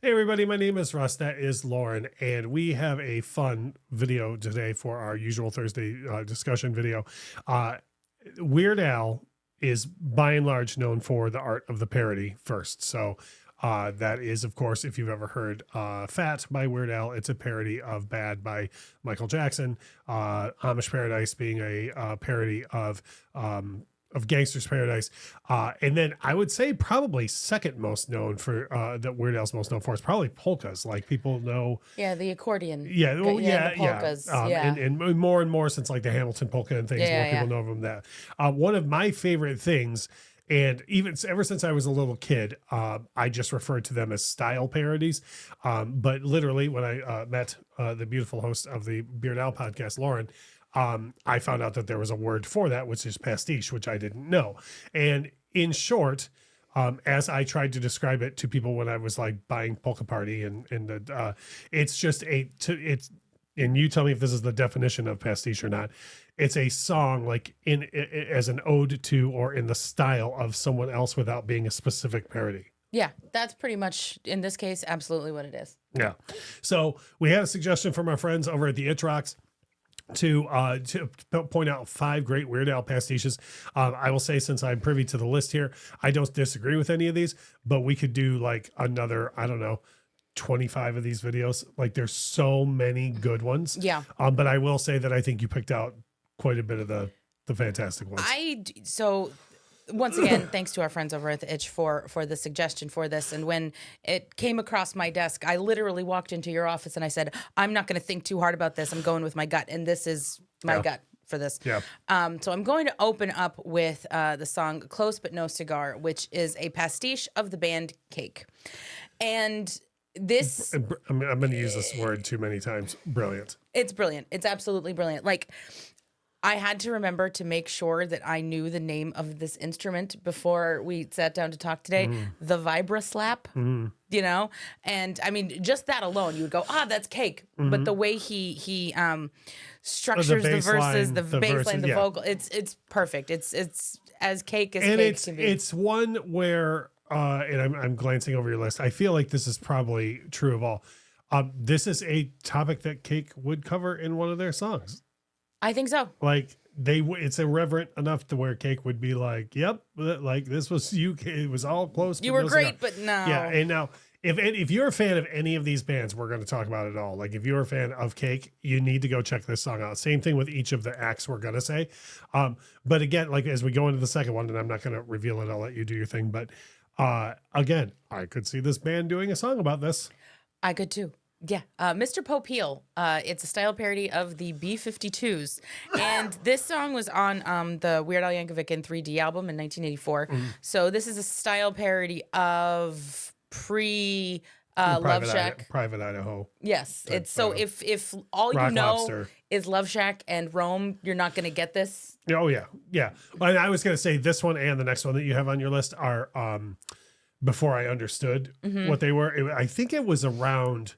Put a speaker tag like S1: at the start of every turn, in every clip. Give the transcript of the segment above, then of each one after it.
S1: Hey everybody, my name is Russ. That is Lauren, and we have a fun video today for our usual Thursday discussion video. Uh, Weird Al is by and large known for the art of the parody first. So that is, of course, if you've ever heard Fat by Weird Al, it's a parody of Bad by Michael Jackson. Amish Paradise being a parody of Gangster's Paradise. And then I would say probably second most known for that Weird Al's most known for is probably polkas. Like people know.
S2: Yeah, the accordion.
S1: Yeah, well,
S2: The polkas.
S1: And more since like the Hamilton polka and things, more people know from that. One of my favorite things, and even ever since I was a little kid, I just referred to them as style parodies. But literally, when I met the beautiful host of the Beard Al podcast, Lauren, I found out that there was a word for that, which is pastiche, which I didn't know. And in short, as I tried to describe it to people when I was like buying Polka Party it's just and you tell me if this is the definition of pastiche or not. It's a song like as an ode to or in the style of someone else without being a specific parody.
S2: Yeah, that's pretty much, in this case, absolutely what it is.
S1: Yeah. So we had a suggestion from our friends over at the Itch Rocks to point out 5 great Weird Al pastiches. I will say, since I'm privy to the list here, I don't disagree with any of these, but we could do like another, 25 of these videos. Like there's so many good ones.
S2: Yeah.
S1: But I will say that I think you picked out quite a bit of the fantastic ones.
S2: So once again, thanks to our friends over at the Itch for the suggestion for this. And when it came across my desk, I literally walked into your office and I said, I'm not going to think too hard about this. I'm going with my gut. And this is my gut for this.
S1: Yeah.
S2: So I'm going to open up with the song Close But No Cigar, which is a pastiche of the band Cake. And this...
S1: I'm going to use this word too many times. Brilliant.
S2: It's brilliant. It's absolutely brilliant. Like, I had to remember to make sure that I knew the name of this instrument before we sat down to talk today. The vibra slap, you know? And I mean, just that alone, you would go, that's Cake. But the way he structures the verses, the bass line, the vocal, it's perfect. It's as Cake as
S1: and
S2: Cake can be.
S1: It's one where, and I'm glancing over your list, I feel like this is probably true of all. This is a topic that Cake would cover in one of their songs.
S2: I think so.
S1: Like it's irreverent enough to where Cake would be like, "Yep, like this was you. It was all close.
S2: You were great, but no."
S1: Yeah, and now if you're a fan of any of these bands, we're going to talk about it all. Like if you're a fan of Cake, you need to go check this song out. Same thing with each of the acts we're going to say. But again, like as we go into the second one, and I'm not going to reveal it. I'll let you do your thing. But again, I could see this band doing a song about this.
S2: I could too. Yeah, Mr. Popeil. It's a style parody of the B-52s, and this song was on the Weird Al Yankovic in 3D album in 1984. So this is a style parody of Love Shack,
S1: Private Idaho.
S2: Yes, it's so if all
S1: Rock
S2: you know
S1: Lobster
S2: is Love Shack and Rome, you're not going to get this.
S1: Oh yeah. And I was going to say this one and the next one that you have on your list are before I understood what they were. I think it was around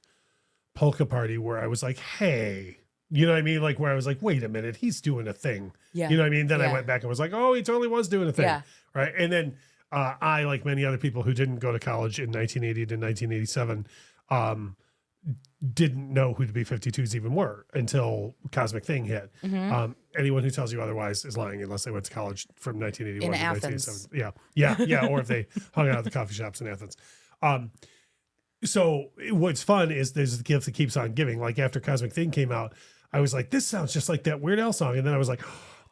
S1: Polka Party where I was like, hey, you know what I mean? Like where I was like, wait a minute, he's doing a thing. Yeah. You know what I mean? Then I went back and was like, oh, he totally was doing a thing. Yeah. Right. And then I, like many other people who didn't go to college in 1980 to 1987, didn't know who the B-52s even were until Cosmic Thing hit. Anyone who tells you otherwise is lying unless they went to college from 1981 to 1987. Yeah. Or if they hung out at the coffee shops in Athens. So what's fun is there's the gift that keeps on giving. Like after Cosmic Thing came out, I was like, this sounds just like that Weird Al song. And then I was like,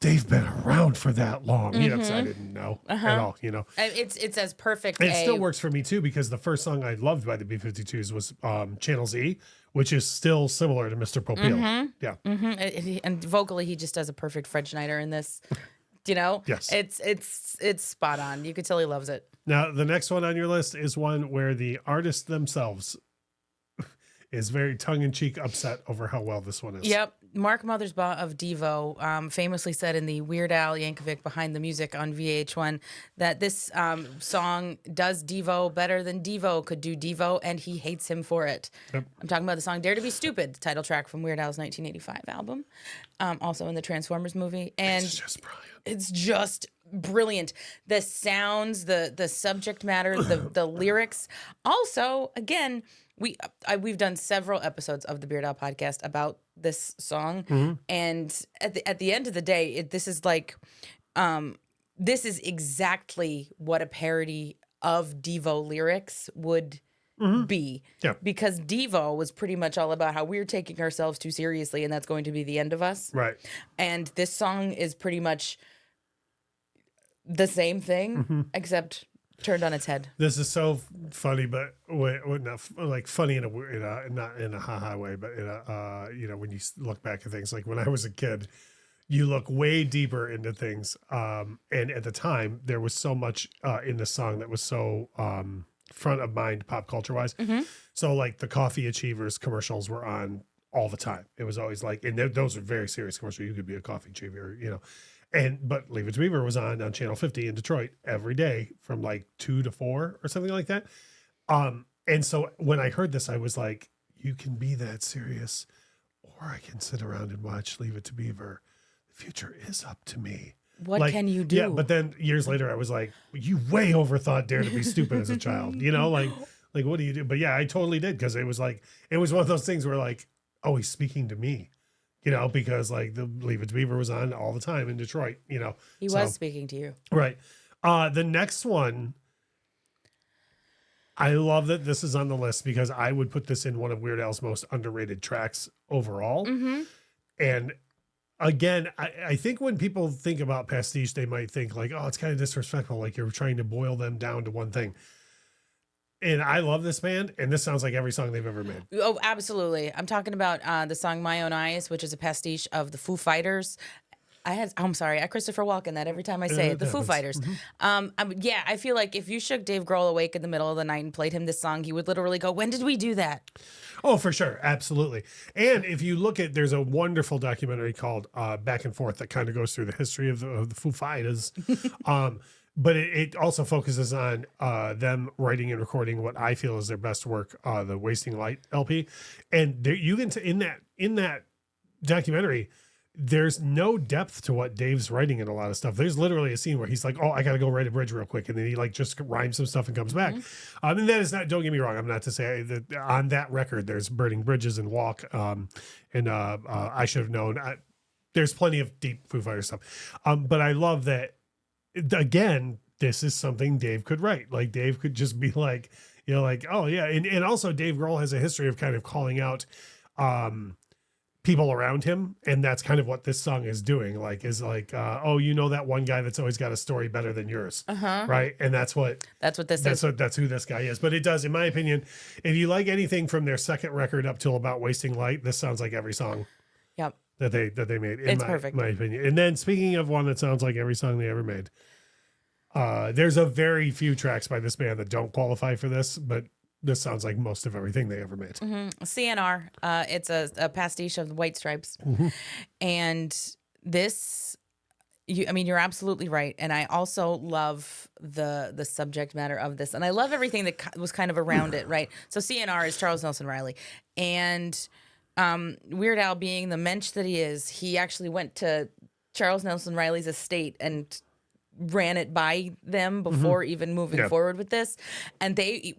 S1: they've been around for that long. You know, because I didn't know at all, you know.
S2: It's as perfect.
S1: And it still works for me too, because the first song I loved by the B-52s was Channel Z, which is still similar to Mr. Popeil. Yeah.
S2: And vocally, he just does a perfect Fred Schneider in this. You know?
S1: Yes.
S2: It's spot on. You could tell he loves it.
S1: Now, the next one on your list is one where the artists themselves is very tongue-in-cheek upset over how well this one is.
S2: Yep. Mark Mothersbaugh of Devo famously said in the Weird Al Yankovic Behind the Music on VH1 that this song does Devo better than Devo could do Devo, and he hates him for it. Yep. I'm talking about the song Dare to Be Stupid, the title track from Weird Al's 1985 album, also in the Transformers movie. And
S1: it's just brilliant.
S2: It's just brilliant. The sounds, the subject matter, the lyrics. Also, again, we've done several episodes of the Beard Owl podcast about this song, and at the end of the day, this is like, this is exactly what a parody of Devo lyrics would be.
S1: Yeah.
S2: Because Devo was pretty much all about how we're taking ourselves too seriously, and that's going to be the end of us.
S1: Right.
S2: And this song is pretty much the same thing, except turned on its head.
S1: This is so funny, but not like funny in a not in a ha-ha way, but in a when you look back at things, like when I was a kid, you look way deeper into things. And at the time, there was so much in the song that was so front of mind pop culture wise. So like the Coffee Achievers commercials were on all the time. It was always like, and those are very serious commercials. You could be a coffee achiever, but Leave It to Beaver was on Channel 50 in Detroit every day from like 2 to 4 or something like that. And so when I heard this, I was like, you can be that serious, or I can sit around and watch Leave It to Beaver. The future is up to me.
S2: What can you do?
S1: Yeah, but then years later, I was like, you way overthought Dare to Be Stupid as a child. Like what do you do? But yeah, I totally did, because it was one of those things where like, oh, he's speaking to me. Because like the Leave It to Beaver was on all the time in Detroit,
S2: He was speaking to you.
S1: Right. The next one, I love that this is on the list, because I would put this in one of Weird Al's most underrated tracks overall. And again, I think when people think about pastiche, they might think like, oh, it's kind of disrespectful. Like you're trying to boil them down to one thing. And I love this band, and this sounds like every song they've ever made.
S2: Oh, absolutely. I'm talking about the song My Own Eyes, which is a pastiche of the Foo Fighters. I'm sorry, I Christopher Walken that every time I say it. The Foo Fighters. I feel like if you shook Dave Grohl awake in the middle of the night and played him this song, he would literally go, when did we do that?
S1: Oh, for sure. Absolutely. And if you look at, there's a wonderful documentary called Back and Forth that kind of goes through the history of the Foo Fighters. But it also focuses on them writing and recording what I feel is their best work, the Wasting Light LP. And there, you can in that documentary, there's no depth to what Dave's writing in a lot of stuff. There's literally a scene where he's like, oh, I got to go write a bridge real quick. And then he like just rhymes some stuff and comes back. And that is not, don't get me wrong, I'm not to say that on that record, there's Burning Bridges and Walk and I Should Have Known. There's plenty of deep Foo Fighters stuff. But I love that, again, this is something Dave could write. Like Dave could just be like, like, oh yeah. And also Dave Grohl has a history of kind of calling out people around him. And that's kind of what this song is doing. Like, oh, that one guy that's always got a story better than yours. Right. And that's who this guy is. But it does, in my opinion, if you like anything from their second record up till about Wasting Light, this sounds like every song.
S2: Yep.
S1: That they made.
S2: It's perfect.
S1: My opinion. And then speaking of one that sounds like every song they ever made, there's a very few tracks by this band that don't qualify for this, but this sounds like most of everything they ever made.
S2: CNR. It's a pastiche of the White Stripes. And this, you're absolutely right. And I also love the subject matter of this. And I love everything that was kind of around it, right? So CNR is Charles Nelson Riley. And Weird Al, being the mensch that he is, he actually went to Charles Nelson Riley's estate and ran it by them before even moving forward with this. And they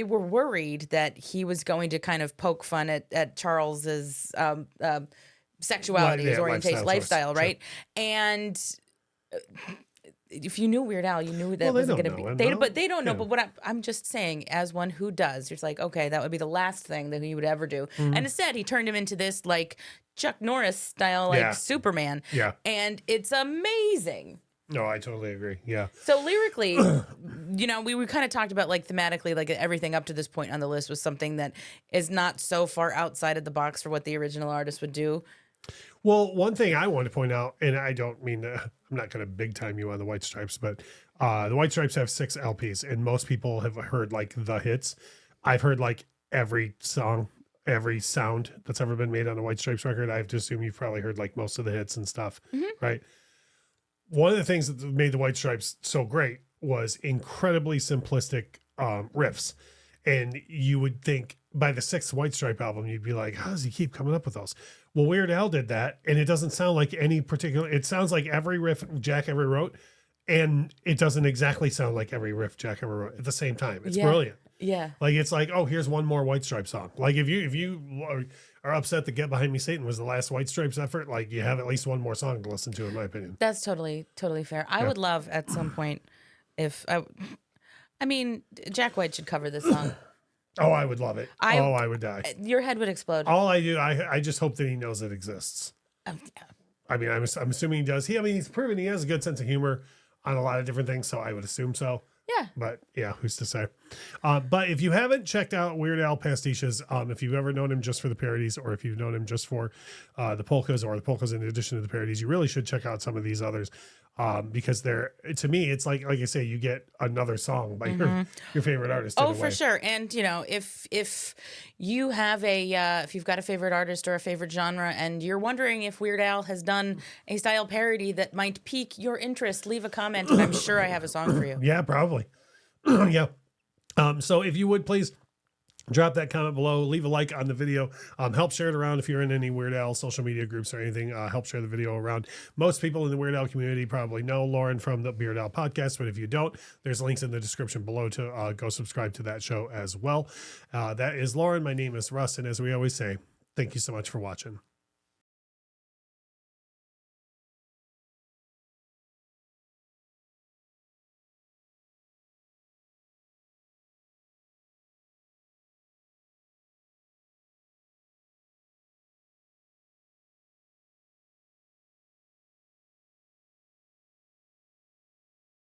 S2: were worried that he was going to kind of poke fun at Charles's sexuality, his orientation, lifestyle, right? Sure. And if you knew Weird Al, you knew that wasn't going to be. But they don't know. But what I'm just saying, as one who does, it's like, okay, that would be the last thing that he would ever do. And instead, he turned him into this like Chuck Norris style, like Superman. Yeah, and it's amazing.
S1: No, I totally agree. Yeah.
S2: So lyrically, we kind of talked about like thematically, like everything up to this point on the list was something that is not so far outside of the box for what the original artist would do.
S1: Well, one thing I want to point out, and I don't mean I'm not going to big time you on the White Stripes, but the White Stripes have 6 LPs, and most people have heard like the hits. I've heard like every song, every sound that's ever been made on a White Stripes record. I have to assume you've probably heard like most of the hits and stuff, right? One of the things that made the White Stripes so great was incredibly simplistic riffs. And you would think by the 6th White Stripe album, you'd be like, how does he keep coming up with those? Well, Weird Al did that. And it doesn't sound like any particular, it sounds like every riff Jack ever wrote. and it doesn't exactly sound like every riff Jack ever wrote at the same time. It's brilliant.
S2: Yeah.
S1: Like, it's like, oh, here's one more White Stripes song. Like, if you are upset that Get Behind Me Satan was the last White Stripes effort, like, you have at least one more song to listen to, in my opinion.
S2: That's totally fair. I would love at some point if I mean, Jack White should cover this song.
S1: Oh, I would love it. I would die.
S2: Your head would explode.
S1: All I do, I just hope that he knows it exists.
S2: Yeah.
S1: I mean, I'm assuming he does. He's proven he has a good sense of humor on a lot of different things, so I would assume so.
S2: Yeah.
S1: But yeah, who's to say? But if you haven't checked out Weird Al Pastiches, if you've ever known him just for the parodies, or if you've known him just for the polkas, or the polkas in addition to the parodies, you really should check out some of these others. Because to me, it's like I say, you get another song by your favorite artist.
S2: Oh, for sure. And if you have if you've got a favorite artist or a favorite genre, and you're wondering if Weird Al has done a style parody that might pique your interest, leave a comment, and I'm sure I have a song for you.
S1: Yeah, probably. Yeah. So if you would please drop that comment below, leave a like on the video, help share it around if you're in any Weird Al social media groups or anything, help share the video around. Most people in the Weird Al community probably know Lauren from the Weird Al podcast, but if you don't, there's links in the description below to go subscribe to that show as well. That is Lauren. My name is Russ, and as we always say, thank you so much for watching.